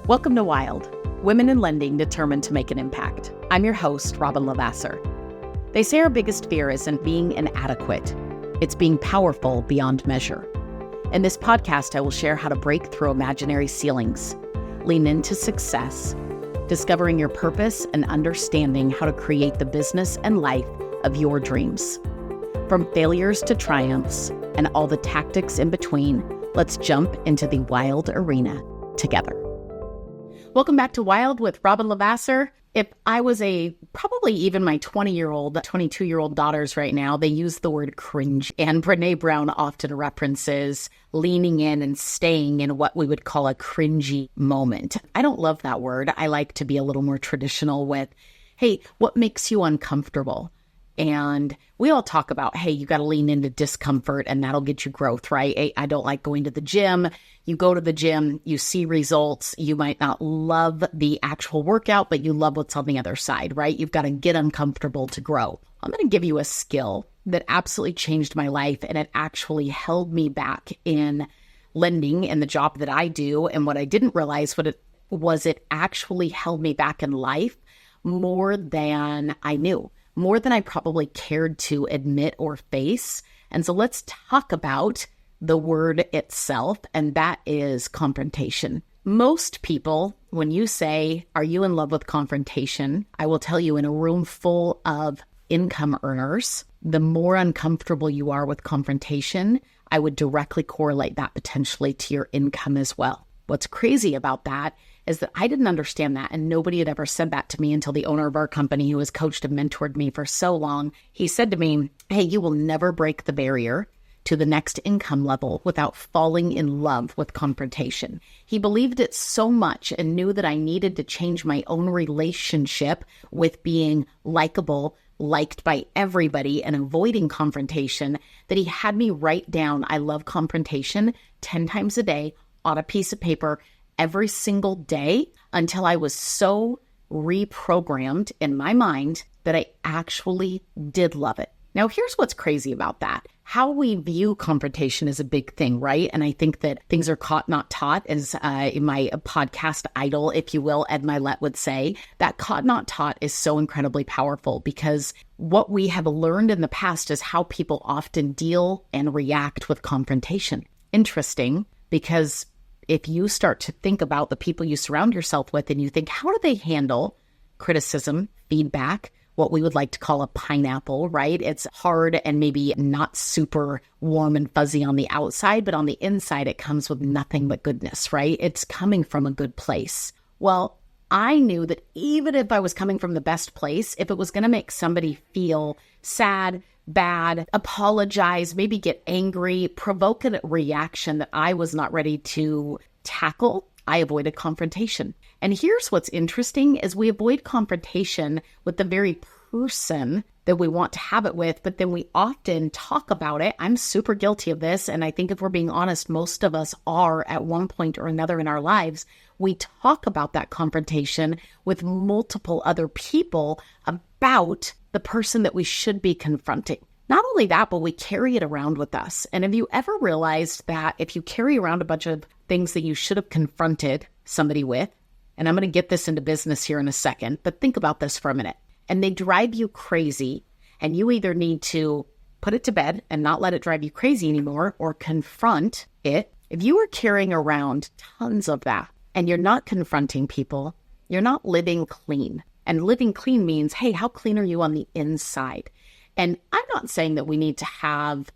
Welcome to Wild, Women in Lending Determined to Make an Impact. I'm your host, Robyn LaVassaur. They say our biggest fear isn't being inadequate. It's being powerful beyond measure. In this podcast, I will share how to break through imaginary ceilings, lean into success, discovering your purpose, and understanding how to create the business and life of your dreams. From failures to triumphs and all the tactics in between, let's jump into the wild arena together. Welcome back to Wild with Robyn LaVassaur. If I was probably even my 20-year-old, 22-year-old daughters right now, they use the word cringe. And Brené Brown often references leaning in and staying in what we would call a cringy moment. I don't love that word. I like to be a little more traditional with, hey, what makes you uncomfortable? And we all talk about, hey, you got to lean into discomfort and that'll get you growth, right? I don't like going to the gym. You go to the gym, you see results. You might not love the actual workout, but you love what's on the other side, right? You've got to get uncomfortable to grow. I'm going to give you a skill that absolutely changed my life, and it actually held me back in lending and the job that I do. And what I didn't realize it actually held me back in life more than I knew. More than I probably cared to admit or face. And so let's talk about the word itself, and that is confrontation. Most people, when you say, are you in love with confrontation? I will tell you, in a room full of income earners, the more uncomfortable you are with confrontation, I would directly correlate that potentially to your income as well. What's crazy about that is that I didn't understand that, and nobody had ever said that to me until the owner of our company, who has coached and mentored me for so long. He said to me, hey, you will never break the barrier to the next income level without falling in love with confrontation. He believed it so much and knew that I needed to change my own relationship with being likable, liked by everybody, and avoiding confrontation, that he had me write down, I love confrontation 10 times a day on a piece of paper every single day until I was so reprogrammed in my mind that I actually did love it. Now, here's what's crazy about that. How we view confrontation is a big thing, right? And I think that things are caught, not taught, as in my podcast idol, if you will, Ed Milet would say. That caught, not taught is so incredibly powerful, because what we have learned in the past is how people often deal and react with confrontation. Interesting, because if you start to think about the people you surround yourself with and you think, how do they handle criticism, feedback, what we would like to call a pineapple, right? It's hard and maybe not super warm and fuzzy on the outside, but on the inside, it comes with nothing but goodness, right? It's coming from a good place. Well, I knew that even if I was coming from the best place, if it was going to make somebody feel sad, bad, apologize, maybe get angry, provoke a reaction that I was not ready to tackle, I avoided confrontation. And here's what's interesting is we avoid confrontation with the very person that we want to have it with, but then we often talk about it. I'm super guilty of this. And I think if we're being honest, most of us are at one point or another in our lives. We talk about that confrontation with multiple other people about the person that we should be confronting. Not only that, but we carry it around with us. And have you ever realized that if you carry around a bunch of things that you should have confronted somebody with, and I'm going to get this into business here in a second, but think about this for a minute, and they drive you crazy, and you either need to put it to bed and not let it drive you crazy anymore, or confront it. If you are carrying around tons of that and you're not confronting people, you're not living clean. And living clean means, hey, how clean are you on the inside? And I'm not saying that we need to have,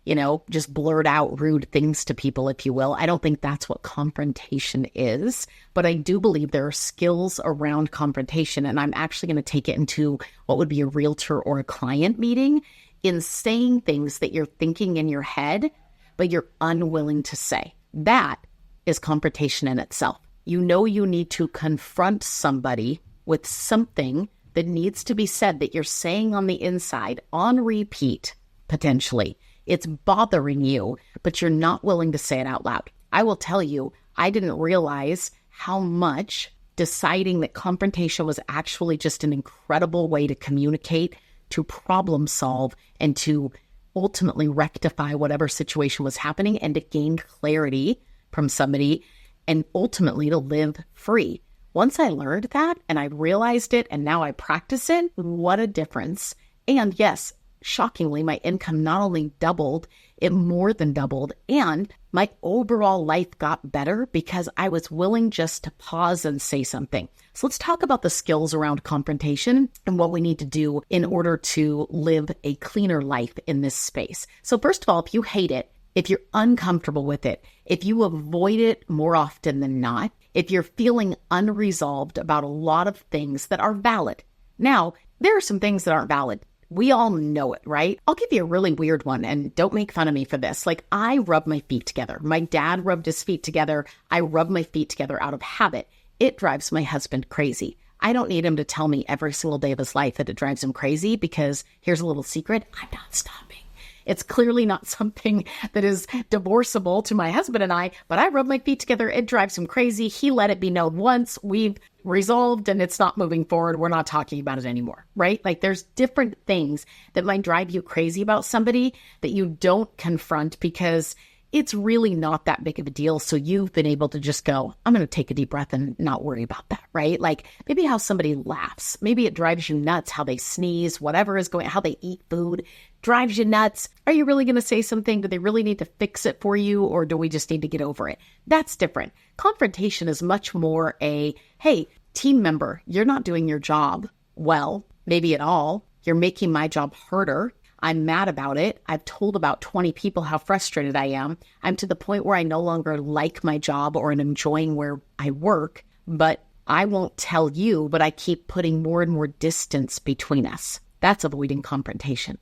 just blurt out rude things to people, if you will. I don't think that's what confrontation is. But I do believe there are skills around confrontation. And I'm actually going to take it into what would be a realtor or a client meeting, in saying things that you're thinking in your head, but you're unwilling to say. That is confrontation in itself. You know you need to confront somebody with something that needs to be said that you're saying on the inside, on repeat, potentially. It's bothering you, but you're not willing to say it out loud. I will tell you, I didn't realize how much deciding that confrontation was actually just an incredible way to communicate, to problem solve, and to ultimately rectify whatever situation was happening, and to gain clarity from somebody, and ultimately to live free. Once I learned that and I realized it and now I practice it, what a difference. And yes, shockingly, my income not only doubled, it more than doubled, and my overall life got better because I was willing just to pause and say something. So let's talk about the skills around confrontation and what we need to do in order to live a cleaner life in this space. So first of all, if you hate it, if you're uncomfortable with it, if you avoid it more often than not, if you're feeling unresolved about a lot of things that are valid. Now, there are some things that aren't valid. We all know it, right? I'll give you a really weird one, and don't make fun of me for this. Like, I rub my feet together. My dad rubbed his feet together. I rub my feet together out of habit. It drives my husband crazy. I don't need him to tell me every single day of his life that it drives him crazy because here's a little secret, I'm not stopping. It's clearly not something that is divorceable to my husband and I, but I rub my feet together. It drives him crazy. He let it be known once. We've resolved and it's not moving forward. We're not talking about it anymore, right? Like there's different things that might drive you crazy about somebody that you don't confront because it's really not that big of a deal. So you've been able to just go, I'm going to take a deep breath and not worry about that, right? Like maybe how somebody laughs. Maybe it drives you nuts, how they sneeze, whatever is going, how they eat food drives you nuts. Are you really going to say something? Do they really need to fix it for you? Or do we just need to get over it? That's different. Confrontation is much more a, hey, team member, you're not doing your job well, maybe at all. You're making my job harder. I'm mad about it. I've told about 20 people how frustrated I am. I'm to the point where I no longer like my job or am enjoying where I work, but I won't tell you, but I keep putting more and more distance between us. That's avoiding confrontation.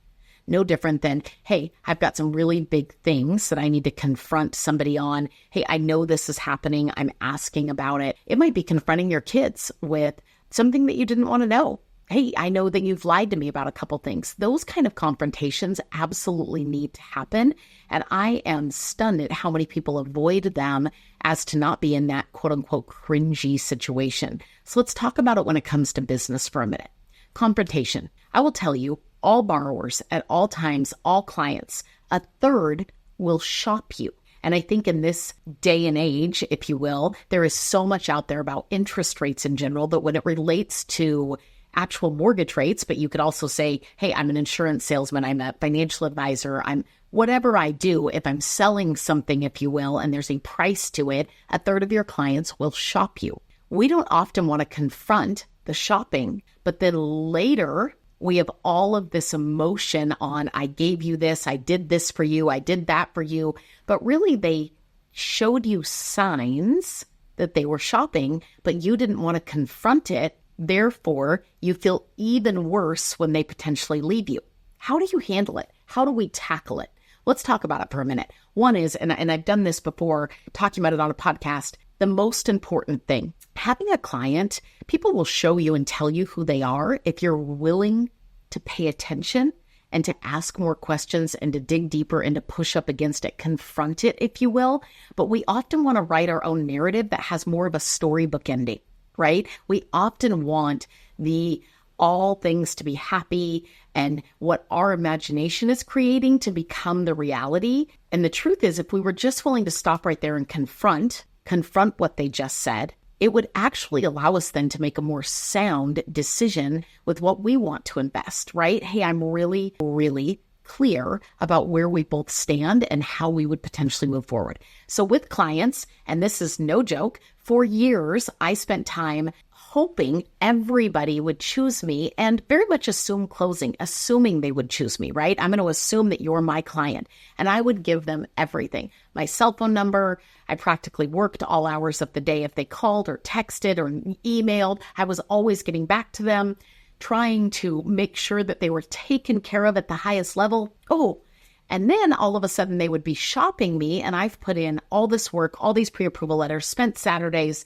No different than, hey, I've got some really big things that I need to confront somebody on. Hey, I know this is happening. I'm asking about it. It might be confronting your kids with something that you didn't want to know. Hey, I know that you've lied to me about a couple things. Those kind of confrontations absolutely need to happen. And I am stunned at how many people avoid them as to not be in that quote unquote cringy situation. So let's talk about it when it comes to business for a minute. Confrontation. I will tell you, all borrowers at all times, all clients, a third will shop you. And I think in this day and age, if you will, there is so much out there about interest rates in general that when it relates to actual mortgage rates, but you could also say, hey, I'm an insurance salesman, I'm a financial advisor, I'm whatever I do, if I'm selling something, if you will, and there's a price to it, a third of your clients will shop you. We don't often want to confront the shopping, but then later we have all of this emotion on, I gave you this, I did this for you, I did that for you, but really they showed you signs that they were shopping, but you didn't want to confront it. Therefore, you feel even worse when they potentially leave you. How do you handle it? How do we tackle it? Let's talk about it for a minute. One is, and I've done this before, talking about it on a podcast, the most important thing. Having a client, people will show you and tell you who they are if you're willing to pay attention and to ask more questions and to dig deeper and to push up against it, confront it, if you will. But we often want to write our own narrative that has more of a storybook ending. Right? We often want the all things to be happy and what our imagination is creating to become the reality. And the truth is, if we were just willing to stop right there and confront what they just said, it would actually allow us then to make a more sound decision with what we want to invest, right? Hey, I'm really, really clear about where we both stand and how we would potentially move forward. So with clients, and this is no joke, for years, I spent time hoping everybody would choose me and very much assume closing, assuming they would choose me, right? I'm going to assume that you're my client. And I would give them everything. My cell phone number, I practically worked all hours of the day. If they called or texted or emailed, I was always getting back to them, trying to make sure that they were taken care of at the highest level. Oh, and then all of a sudden they would be shopping me, and I've put in all this work, all these pre-approval letters, spent Saturdays,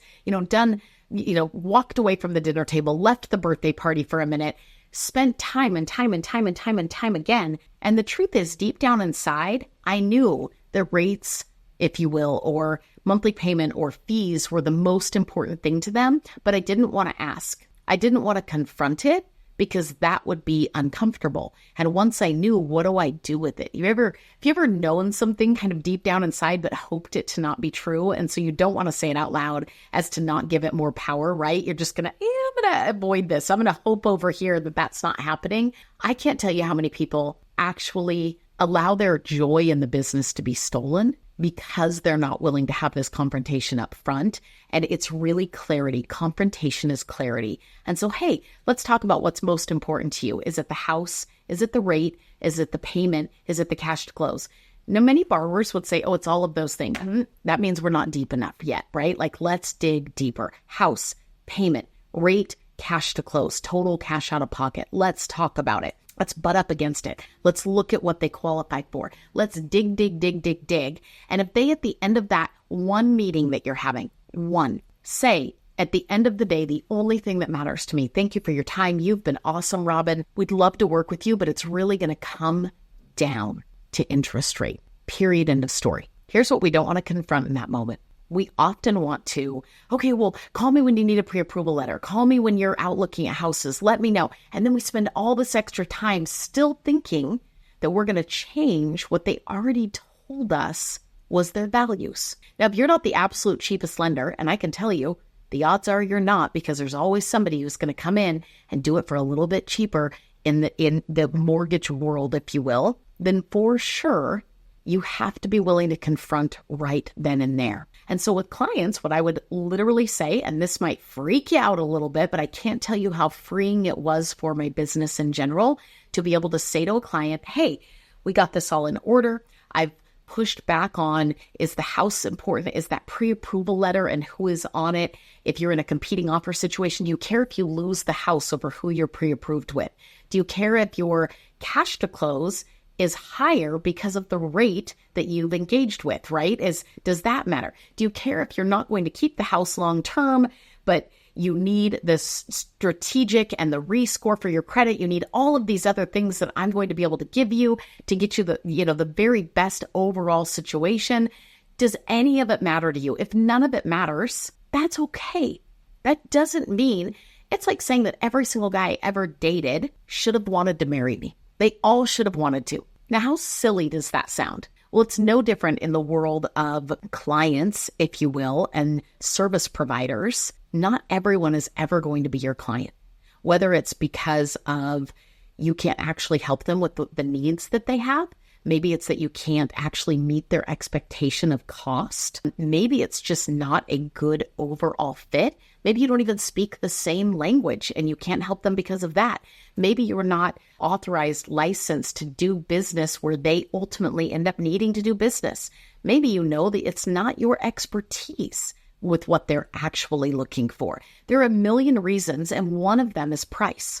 done, walked away from the dinner table, left the birthday party for a minute, spent time and time again. And the truth is, deep down inside, I knew the rates, if you will, or monthly payment or fees were the most important thing to them, but I didn't want to ask. I didn't want to confront it because that would be uncomfortable. And once I knew, what do I do with it? Have you ever known something kind of deep down inside but hoped it to not be true? And so you don't want to say it out loud as to not give it more power, right? You're just going to, I'm going to avoid this. I'm going to hope over here that that's not happening. I can't tell you how many people actually allow their joy in the business to be stolen because they're not willing to have this confrontation up front. And it's really clarity. Confrontation is clarity. And so, hey, let's talk about what's most important to you. Is it the house? Is it the rate? Is it the payment? Is it the cash to close? Now, many borrowers would say, oh, it's all of those things. That means we're not deep enough yet, right? Like, let's dig deeper. House, payment, rate, cash to close, total cash out of pocket. Let's talk about it. Let's butt up against it. Let's look at what they qualify for. Let's dig. And if they, at the end of that one meeting that you're having, say, at the end of the day, the only thing that matters to me, thank you for your time. You've been awesome, Robyn. We'd love to work with you, but it's really going to come down to interest rate. Period. End of story. Here's what we don't want to confront in that moment. We often want to, okay, well, call me when you need a pre-approval letter. Call me when you're out looking at houses. Let me know. And then we spend all this extra time still thinking that we're going to change what they already told us was their values. Now, if you're not the absolute cheapest lender, and I can tell you, the odds are you're not, because there's always somebody who's going to come in and do it for a little bit cheaper in the mortgage world, if you will, then for sure, you have to be willing to confront right then and there. And so with clients, what I would literally say, and this might freak you out a little bit, but I can't tell you how freeing it was for my business in general to be able to say to a client, hey, we got this all in order. I've pushed back on, is the house important? Is that pre-approval letter and who is on it? If you're in a competing offer situation, do you care if you lose the house over who you're pre-approved with? Do you care if your cash to close is higher because of the rate that you've engaged with, right? Does that matter? Do you care if you're not going to keep the house long term, but you need this strategic and the rescore for your credit? You need all of these other things that I'm going to be able to give you to get you the very best overall situation. Does any of it matter to you? If none of it matters, that's okay. That doesn't mean, it's like saying that every single guy I ever dated should have wanted to marry me. They all should have wanted to. Now, how silly does that sound? Well, it's no different in the world of clients, if you will, and service providers. Not everyone is ever going to be your client, whether it's because of you can't actually help them with the needs that they have. Maybe it's that you can't actually meet their expectation of cost. Maybe it's just not a good overall fit. Maybe you don't even speak the same language and you can't help them because of that. Maybe you're not authorized, licensed to do business where they ultimately end up needing to do business. Maybe you know that it's not your expertise with what they're actually looking for. There are a million reasons, and one of them is price.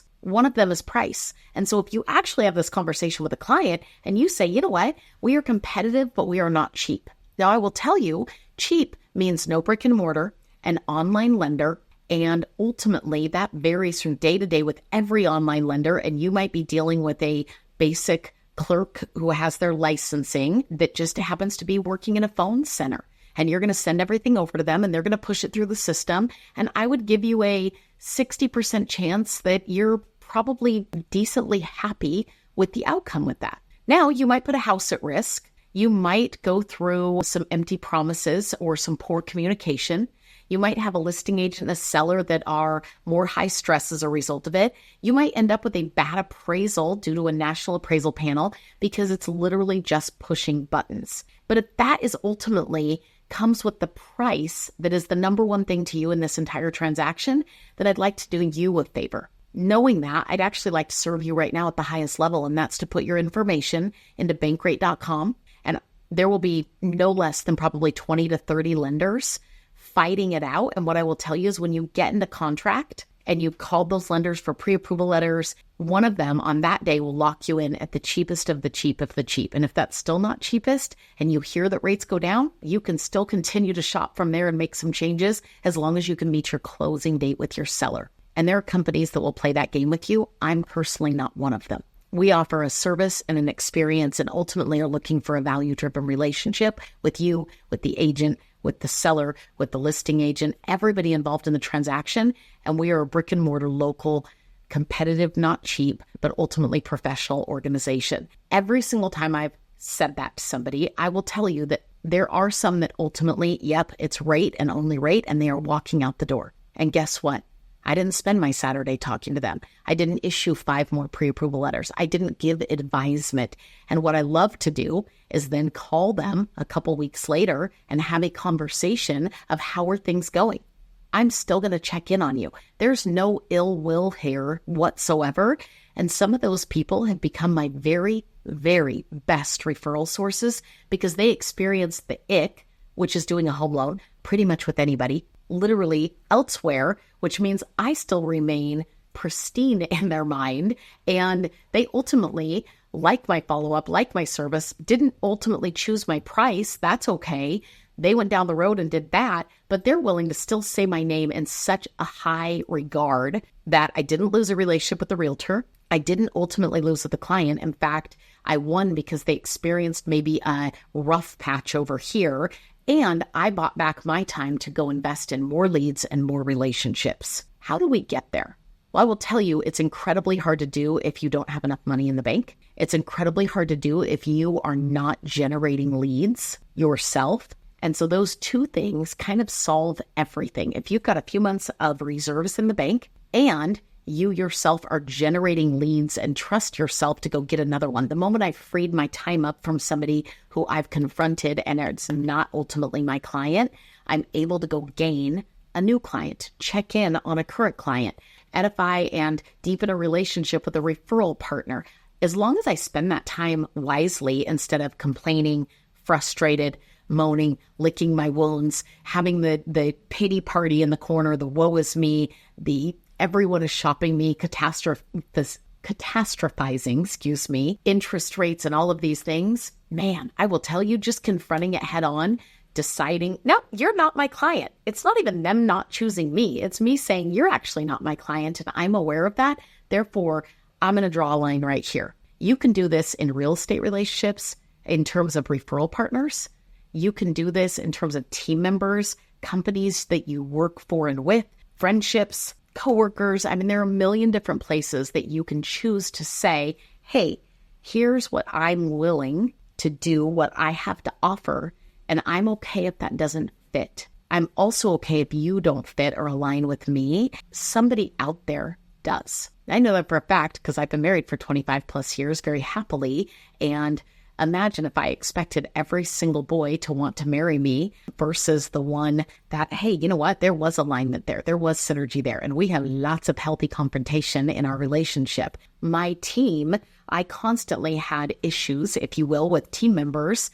And so if you actually have this conversation with a client and you say, you know what, we are competitive, but we are not cheap. Now, I will tell you, cheap means no brick and mortar, an online lender, and ultimately that varies from day to day with every online lender. And you might be dealing with a basic clerk who has their licensing that just happens to be working in a phone center. And you're going to send everything over to them and they're going to push it through the system. And I would give you a 60% chance that you're probably decently happy with the outcome with that. Now, you might put a house at risk. You might go through some empty promises or some poor communication. You might have a listing agent and a seller that are more high stress as a result of it. You might end up with a bad appraisal due to a national appraisal panel because it's literally just pushing buttons. But if that is ultimately comes with the price that is the number one thing to you in this entire transaction, then I'd like to do you a favor. Knowing that, I'd actually like to serve you right now at the highest level, and that's to put your information into bankrate.com. And there will be no less than probably 20 to 30 lenders fighting it out. And what I will tell you is when you get into contract and you've called those lenders for pre-approval letters, one of them on that day will lock you in at the cheapest of the cheap of the cheap. And if that's still not cheapest and you hear that rates go down, you can still continue to shop from there and make some changes as long as you can meet your closing date with your seller. And there are companies that will play that game with you. I'm personally not one of them. We offer a service and an experience and ultimately are looking for a value-driven relationship with you, with the agent, with the seller, with the listing agent, everybody involved in the transaction. And we are a brick and mortar local competitive, not cheap, but ultimately professional organization. Every single time I've said that to somebody, I will tell you that there are some that ultimately, yep, it's rate and only rate, and they are walking out the door. And guess what? I didn't spend my Saturday talking to them. I didn't issue 5 more pre-approval letters. I didn't give advisement. And what I love to do is then call them a couple weeks later and have a conversation of how are things going. I'm still going to check in on you. There's no ill will here whatsoever. And some of those people have become my very, very best referral sources because they experienced the ick, which is doing a home loan pretty much with anybody, literally elsewhere, which means I still remain pristine in their mind. And they ultimately like my follow-up, like my service, didn't ultimately choose my price. That's okay. They went down the road and did that, but they're willing to still say my name in such a high regard that I didn't lose a relationship with the realtor. I didn't ultimately lose with the client. In fact, I won because they experienced maybe a rough patch over here. And I bought back my time to go invest in more leads and more relationships. How do we get there? Well, I will tell you, it's incredibly hard to do if you don't have enough money in the bank. It's incredibly hard to do if you are not generating leads yourself. And so those two things kind of solve everything. If you've got a few months of reserves in the bank and you yourself are generating leads and trust yourself to go get another one. The moment I freed my time up from somebody who I've confronted and it's not ultimately my client, I'm able to go gain a new client, check in on a current client, edify and deepen a relationship with a referral partner. As long as I spend that time wisely instead of complaining, frustrated, moaning, licking my wounds, having the pity party in the corner, the woe is me, the everyone is shopping me, catastrophizing, interest rates and all of these things, man, I will tell you, just confronting it head on, deciding, no, you're not my client. It's not even them not choosing me. It's me saying, you're actually not my client and I'm aware of that. Therefore, I'm going to draw a line right here. You can do this in real estate relationships in terms of referral partners. You can do this in terms of team members, companies that you work for and with, friendships, coworkers. I mean, there are a million different places that you can choose to say, hey, here's what I'm willing to do, what I have to offer, and I'm okay if that doesn't fit. I'm also okay if you don't fit or align with me. Somebody out there does. I know that for a fact because I've been married for 25 plus years very happily, and imagine if I expected every single boy to want to marry me versus the one that, hey, you know what? There was alignment there. There was synergy there. And we have lots of healthy confrontation in our relationship. My team, I constantly had issues, if you will, with team members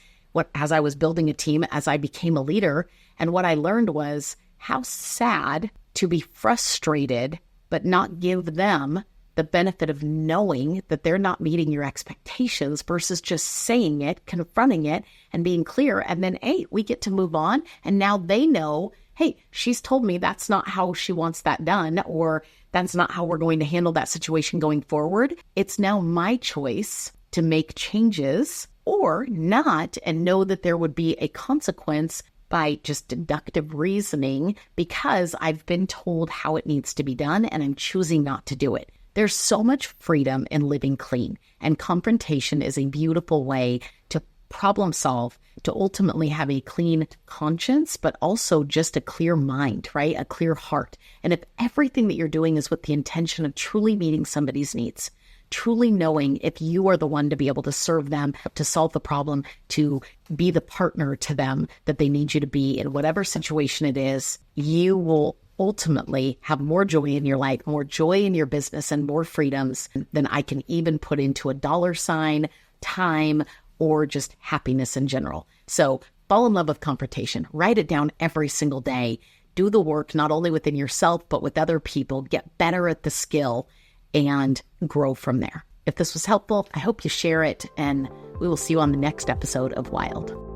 as I was building a team, as I became a leader. And what I learned was how sad to be frustrated, but not give them the benefit of knowing that they're not meeting your expectations versus just saying it, confronting it, and being clear. And then, hey, we get to move on. And now they know, hey, she's told me that's not how she wants that done, or that's not how we're going to handle that situation going forward. It's now my choice to make changes or not, and know that there would be a consequence by just deductive reasoning because I've been told how it needs to be done and I'm choosing not to do it. There's so much freedom in living clean, and confrontation is a beautiful way to problem solve, to ultimately have a clean conscience, but also just a clear mind, right? A clear heart. And if everything that you're doing is with the intention of truly meeting somebody's needs, truly knowing if you are the one to be able to serve them, to solve the problem, to be the partner to them that they need you to be in whatever situation it is, you will ultimately have more joy in your life, more joy in your business, and more freedoms than I can even put into a dollar sign, time, or just happiness in general. So fall in love with confrontation. Write it down every single day. Do the work, not only within yourself, but with other people. Get better at the skill and grow from there. If this was helpful, I hope you share it, and we will see you on the next episode of Wild.